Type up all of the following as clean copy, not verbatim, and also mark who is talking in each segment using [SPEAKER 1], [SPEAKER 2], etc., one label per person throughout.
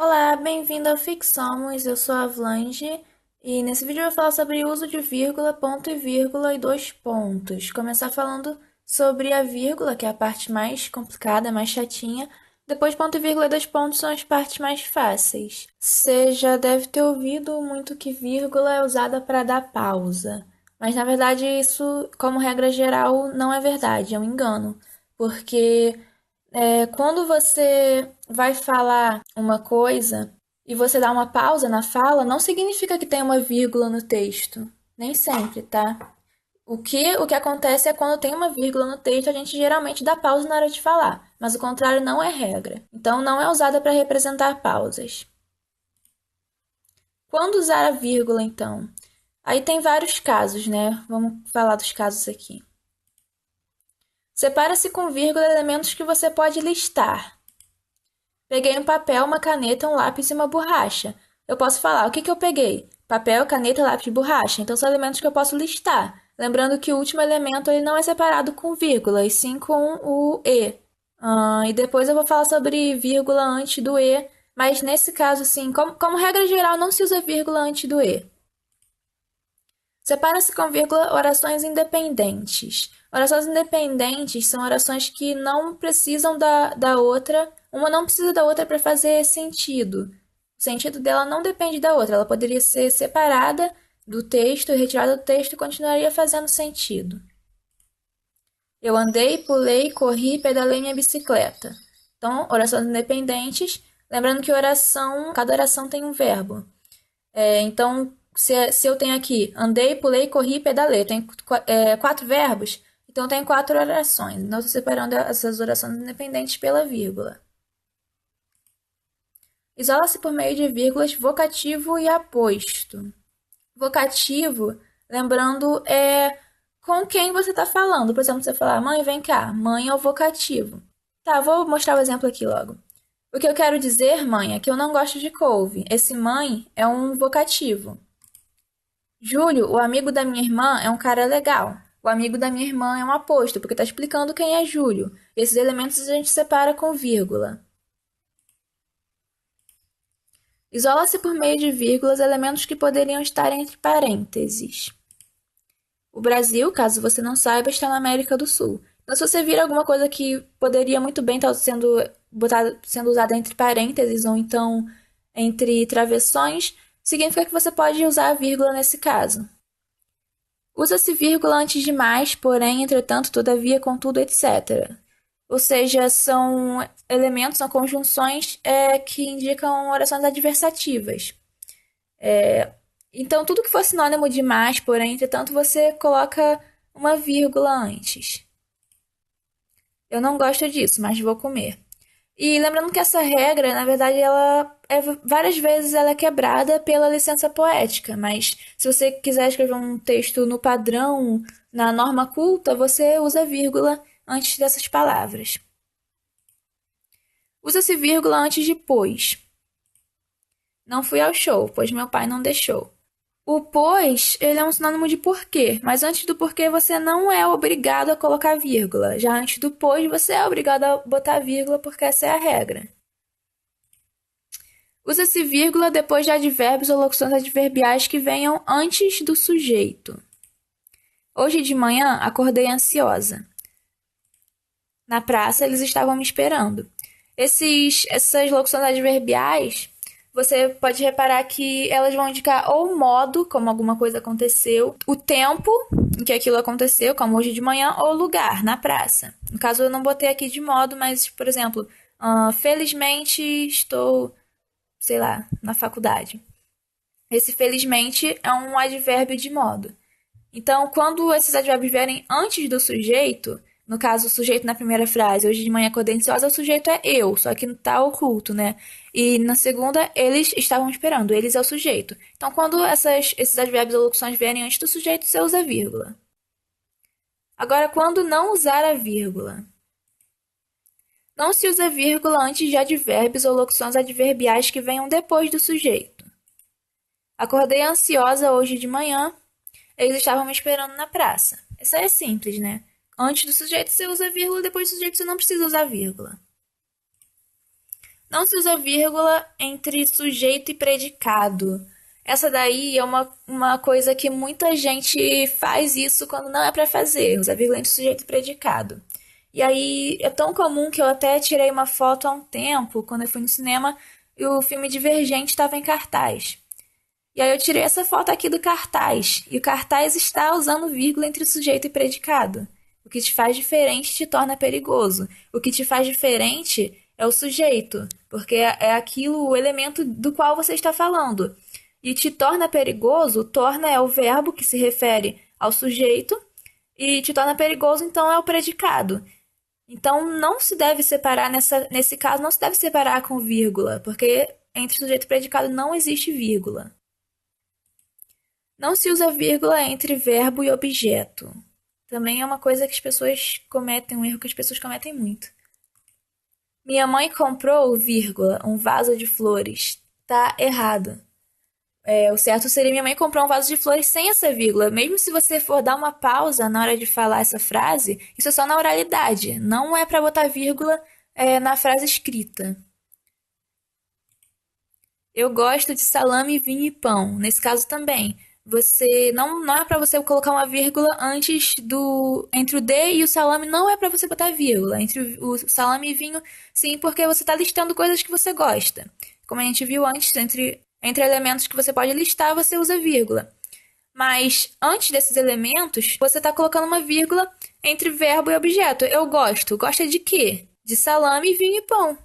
[SPEAKER 1] Olá, bem-vindo ao Fixamos, eu sou a Avlange e nesse vídeo eu vou falar sobre o uso de vírgula, ponto e vírgula e dois pontos. Começar falando sobre a vírgula, que é a parte mais complicada, mais chatinha. Depois ponto e vírgula e dois pontos são as partes mais fáceis. Você já deve ter ouvido muito que vírgula é usada para dar pausa, mas na verdade isso, como regra geral, não é verdade, é um engano, porque quando você vai falar uma coisa e você dá uma pausa na fala, não significa que tem uma vírgula no texto. Nem sempre, tá? O que acontece é quando tem uma vírgula no texto, a gente geralmente dá pausa na hora de falar, mas o contrário não é regra. Então, não é usada para representar pausas. Quando usar a vírgula, então? Aí tem vários casos, né? Vamos falar dos casos aqui. Separa-se com vírgula elementos que você pode listar. Peguei um papel, uma caneta, um lápis e uma borracha. Eu posso falar, o que que eu peguei? Papel, caneta, lápis e borracha. Então são elementos que eu posso listar. Lembrando que o último elemento ele não é separado com vírgula, e sim com o E. E depois eu vou falar sobre vírgula antes do E, mas nesse caso, sim, como regra geral, não se usa vírgula antes do E. Separa-se com vírgula orações independentes. Orações independentes são orações que não precisam da outra, uma não precisa da outra para fazer sentido. O sentido dela não depende da outra, ela poderia ser separada do texto, retirada do texto e continuaria fazendo sentido. Eu andei, pulei, corri, pedalei minha bicicleta. Então, orações independentes. Lembrando que cada oração tem um verbo. Então, se eu tenho aqui andei, pulei, corri, pedalei, tem quatro verbos, então tem quatro orações. Então, estou separando essas orações independentes pela vírgula. Isola-se por meio de vírgulas vocativo e aposto. Vocativo, lembrando, é com quem você está falando. Por exemplo, você falar, mãe, vem cá. Mãe é o vocativo. Tá, vou mostrar o exemplo aqui logo. O que eu quero dizer, mãe, é que eu não gosto de couve. Esse mãe é um vocativo. Júlio, o amigo da minha irmã, é um cara legal. O amigo da minha irmã é um aposto, porque está explicando quem é Júlio. Esses elementos a gente separa com vírgula. Isola-se por meio de vírgulas elementos que poderiam estar entre parênteses. O Brasil, caso você não saiba, está na América do Sul. Então, se você vir alguma coisa que poderia muito bem estar sendo usada entre parênteses ou então entre travessões, significa que você pode usar a vírgula nesse caso. Usa-se vírgula antes de mais, porém, entretanto, todavia, contudo, etc. Ou seja, são elementos, são conjunções que indicam orações adversativas. Então, tudo que for sinônimo de mais, porém, entretanto, você coloca uma vírgula antes. Eu não gosto disso, mas vou comer. E lembrando que essa regra, na verdade, várias vezes ela é quebrada pela licença poética, mas se você quiser escrever um texto no padrão, na norma culta, você usa vírgula antes dessas palavras. Usa-se vírgula antes de pois. Não fui ao show, pois meu pai não deixou. O pois, ele é um sinônimo de porquê, mas antes do porquê você não é obrigado a colocar vírgula. Já antes do pois você é obrigado a botar vírgula porque essa é a regra. Usa-se vírgula depois de advérbios ou locuções adverbiais que venham antes do sujeito. Hoje de manhã acordei ansiosa. Na praça eles estavam me esperando. Essas locuções adverbiais, você pode reparar que elas vão indicar ou o modo, como alguma coisa aconteceu, o tempo em que aquilo aconteceu, como hoje de manhã, ou o lugar, na praça. No caso, eu não botei aqui de modo, mas, por exemplo, felizmente estou, sei lá, na faculdade. Esse felizmente é um advérbio de modo. Então, quando esses advérbios vierem antes do sujeito, no caso, o sujeito na primeira frase, hoje de manhã acordei ansiosa, o sujeito é eu, só que tá oculto, né? E na segunda, eles estavam esperando, eles é o sujeito. Então, quando esses advérbios ou locuções vierem antes do sujeito, você usa vírgula. Agora, quando não usar a vírgula? Não se usa vírgula antes de advérbios ou locuções adverbiais que venham depois do sujeito. Acordei ansiosa hoje de manhã, eles estavam me esperando na praça. Isso aí é simples, né? Antes do sujeito você usa vírgula, depois do sujeito você não precisa usar vírgula. Não se usa vírgula entre sujeito e predicado. Essa daí é uma coisa que muita gente faz isso quando não é para fazer, usa vírgula entre sujeito e predicado. E aí é tão comum que eu até tirei uma foto há um tempo, quando eu fui no cinema, e o filme Divergente estava em cartaz. E aí eu tirei essa foto aqui do cartaz, e o cartaz está usando vírgula entre sujeito e predicado. O que te faz diferente te torna perigoso. O que te faz diferente é o sujeito, porque é aquilo, o elemento do qual você está falando. E te torna perigoso, torna é o verbo que se refere ao sujeito, e te torna perigoso, então é o predicado. Então não se deve separar nesse caso, não se deve separar com vírgula, porque entre sujeito e predicado não existe vírgula. Não se usa vírgula entre verbo e objeto. Também é uma coisa que as pessoas cometem, um erro que as pessoas cometem muito. Minha mãe comprou, vírgula, um vaso de flores. Tá errado. O certo seria minha mãe comprou um vaso de flores sem essa vírgula. Mesmo se você for dar uma pausa na hora de falar essa frase, isso é só na oralidade. Não é para botar vírgula na frase escrita. Eu gosto de salame, vinho e pão. Nesse caso também. Você não é para você colocar uma vírgula antes do entre o D e o salame, não é para você botar vírgula. Entre o salame e vinho, sim, porque você está listando coisas que você gosta. Como a gente viu antes, entre elementos que você pode listar, você usa vírgula. Mas antes desses elementos, você está colocando uma vírgula entre verbo e objeto. Eu gosto. Gosta de quê? De salame, vinho e pão.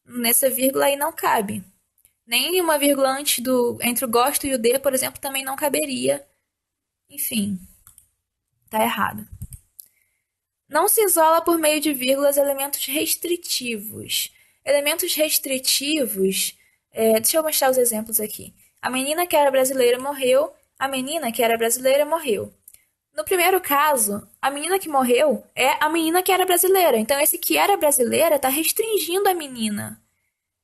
[SPEAKER 1] Nessa vírgula aí não cabe. Nem uma vírgula antes entre o gosto e o de, por exemplo, também não caberia. Enfim, tá errado. Não se isola por meio de vírgulas elementos restritivos. Elementos restritivos. Deixa eu mostrar os exemplos aqui. A menina que era brasileira morreu. A menina que era brasileira morreu. No primeiro caso, a menina que morreu é a menina que era brasileira. Então, esse que era brasileira está restringindo a menina.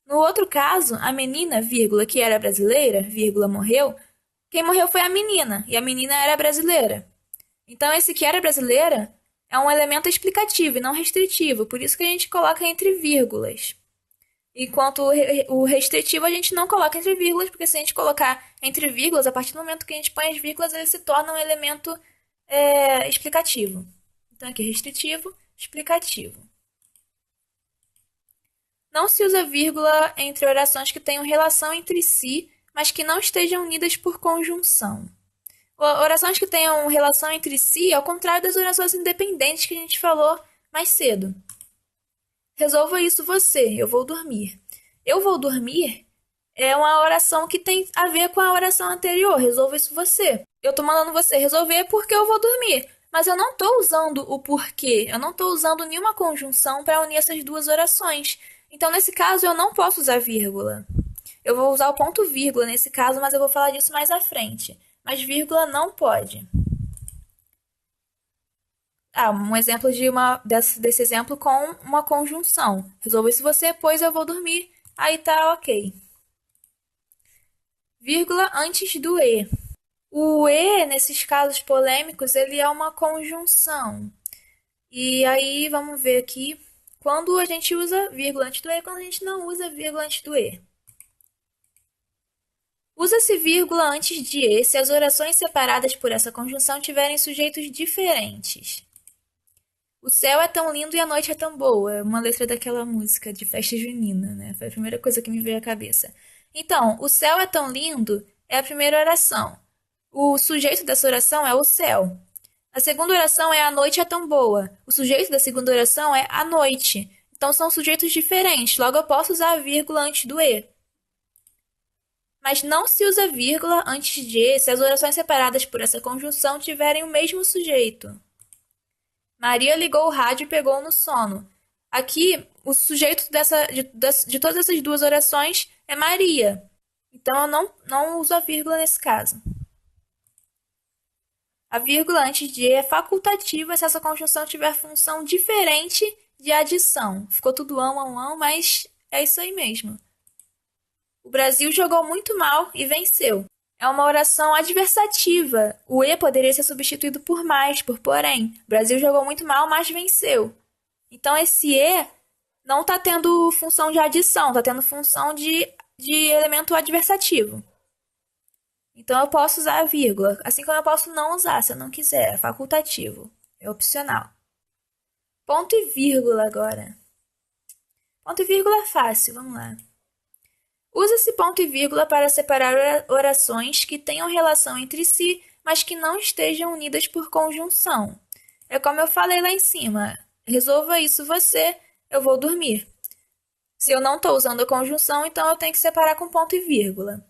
[SPEAKER 1] No outro caso, a menina, vírgula, que era brasileira, vírgula, morreu. Quem morreu foi a menina, e a menina era brasileira. Então, esse que era brasileira é um elemento explicativo e não restritivo, por isso que a gente coloca entre vírgulas. Enquanto o restritivo a gente não coloca entre vírgulas, porque se a gente colocar entre vírgulas, a partir do momento que a gente põe as vírgulas, ele se torna um elemento explicativo. Então, aqui, restritivo, explicativo. Não se usa vírgula entre orações que tenham relação entre si, mas que não estejam unidas por conjunção. Orações que tenham relação entre si, ao contrário das orações independentes que a gente falou mais cedo. Resolva isso você, eu vou dormir. Eu vou dormir é uma oração que tem a ver com a oração anterior, resolva isso você. Eu tô mandando você resolver porque eu vou dormir. Mas eu não estou usando o porquê, eu não estou usando nenhuma conjunção para unir essas duas orações. Então, nesse caso, eu não posso usar vírgula. Eu vou usar o ponto vírgula nesse caso, mas eu vou falar disso mais à frente. Mas vírgula não pode. Um exemplo desse exemplo com uma conjunção. Resolva isso você, pois eu vou dormir. Aí tá ok. Vírgula antes do E. O E, nesses casos polêmicos, ele é uma conjunção. E aí, vamos ver aqui. Quando a gente usa vírgula antes do E, quando a gente não usa vírgula antes do E. Usa-se vírgula antes de E se as orações separadas por essa conjunção tiverem sujeitos diferentes. O céu é tão lindo e a noite é tão boa. É uma letra daquela música de festa junina, né? Foi a primeira coisa que me veio à cabeça. Então, o céu é tão lindo é a primeira oração. O sujeito dessa oração é o céu. A segunda oração é a noite é tão boa. O sujeito da segunda oração é a noite. Então são sujeitos diferentes, logo eu posso usar a vírgula antes do E. Mas não se usa vírgula antes de E se as orações separadas por essa conjunção tiverem o mesmo sujeito. Maria ligou o rádio e pegou no sono. Aqui, o sujeito de todas essas duas orações é Maria. Então eu não uso a vírgula nesse caso. A vírgula antes de E é facultativa se essa conjunção tiver função diferente de adição. Ficou tudo ão, mas é isso aí mesmo. O Brasil jogou muito mal e venceu. É uma oração adversativa. O E poderia ser substituído por mais, por porém. O Brasil jogou muito mal, mas venceu. Então esse E não está tendo função de adição, está tendo função de elemento adversativo. Então eu posso usar a vírgula, assim como eu posso não usar, se eu não quiser, é facultativo, é opcional. Ponto e vírgula agora. Ponto e vírgula é fácil, vamos lá. Usa-se ponto e vírgula para separar orações que tenham relação entre si, mas que não estejam unidas por conjunção. É como eu falei lá em cima. Resolva isso você, eu vou dormir. Se eu não estou usando a conjunção, então eu tenho que separar com ponto e vírgula.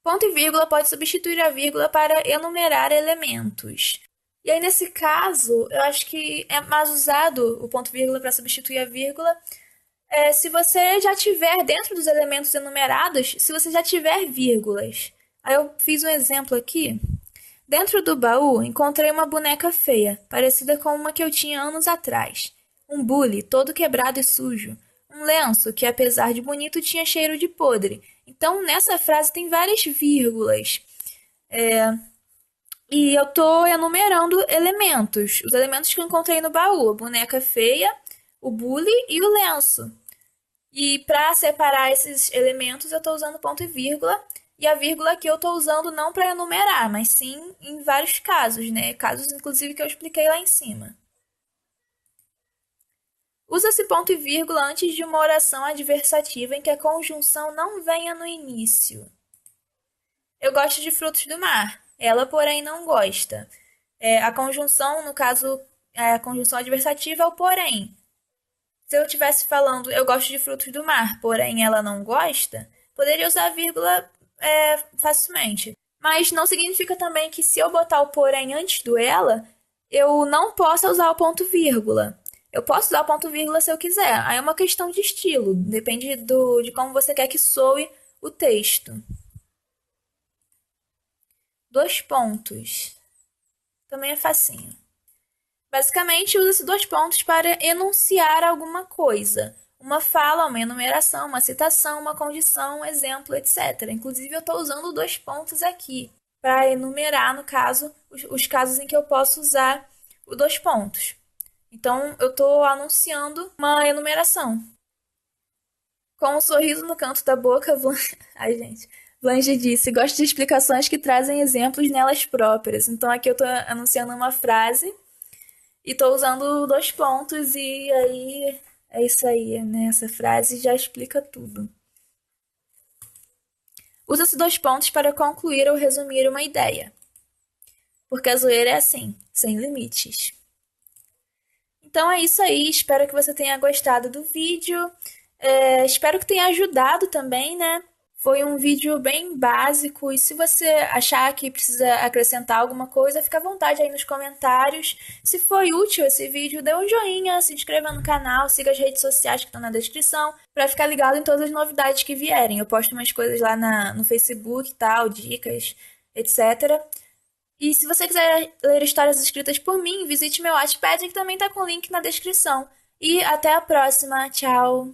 [SPEAKER 1] Ponto e vírgula pode substituir a vírgula para enumerar elementos. E aí, nesse caso, eu acho que é mais usado o ponto e vírgula para substituir a vírgula se você já tiver dentro dos elementos enumerados, se você já tiver vírgulas. Aí eu fiz um exemplo aqui. Dentro do baú, encontrei uma boneca feia, parecida com uma que eu tinha anos atrás. Um bule, todo quebrado e sujo. Um lenço, que apesar de bonito, tinha cheiro de podre. Então, nessa frase tem várias vírgulas. E eu estou enumerando elementos. Os elementos que eu encontrei no baú. A boneca feia, o bule e o lenço. E para separar esses elementos, eu estou usando ponto e vírgula. E a vírgula aqui eu estou usando não para enumerar, mas sim em vários casos, né? Casos, inclusive, que eu expliquei lá em cima. Usa-se ponto e vírgula antes de uma oração adversativa em que a conjunção não venha no início. Eu gosto de frutos do mar. Ela, porém, não gosta. A conjunção, no caso, a conjunção adversativa é o porém. Se eu estivesse falando eu gosto de frutos do mar, porém ela não gosta, poderia usar a vírgula facilmente. Mas não significa também que se eu botar o porém antes do ela, eu não possa usar o ponto vírgula. Eu posso usar o ponto vírgula se eu quiser. Aí é uma questão de estilo, depende de como você quer que soe o texto. Dois pontos. Também é facinho. Basicamente, usa-se dois pontos para enunciar alguma coisa. Uma fala, uma enumeração, uma citação, uma condição, um exemplo, etc. Inclusive, eu estou usando dois pontos aqui para enumerar, no caso, os casos em que eu posso usar os dois pontos. Então, eu estou anunciando uma enumeração. Com um sorriso no canto da boca, ai, gente. Blanche disse: gosto de explicações que trazem exemplos nelas próprias. Então, aqui eu estou anunciando uma frase e tô usando dois pontos e aí é isso aí, né? Essa frase já explica tudo. Usa-se dois pontos para concluir ou resumir uma ideia. Porque a zoeira é assim, sem limites. Então é isso aí, espero que você tenha gostado do vídeo. Espero que tenha ajudado também, né? Foi um vídeo bem básico e se você achar que precisa acrescentar alguma coisa, fica à vontade aí nos comentários. Se foi útil esse vídeo, dê um joinha, se inscreva no canal, siga as redes sociais que estão na descrição para ficar ligado em todas as novidades que vierem. Eu posto umas coisas lá no Facebook e tal, dicas, etc. E se você quiser ler histórias escritas por mim, visite meu Wattpad que também está com o link na descrição. E até a próxima, tchau!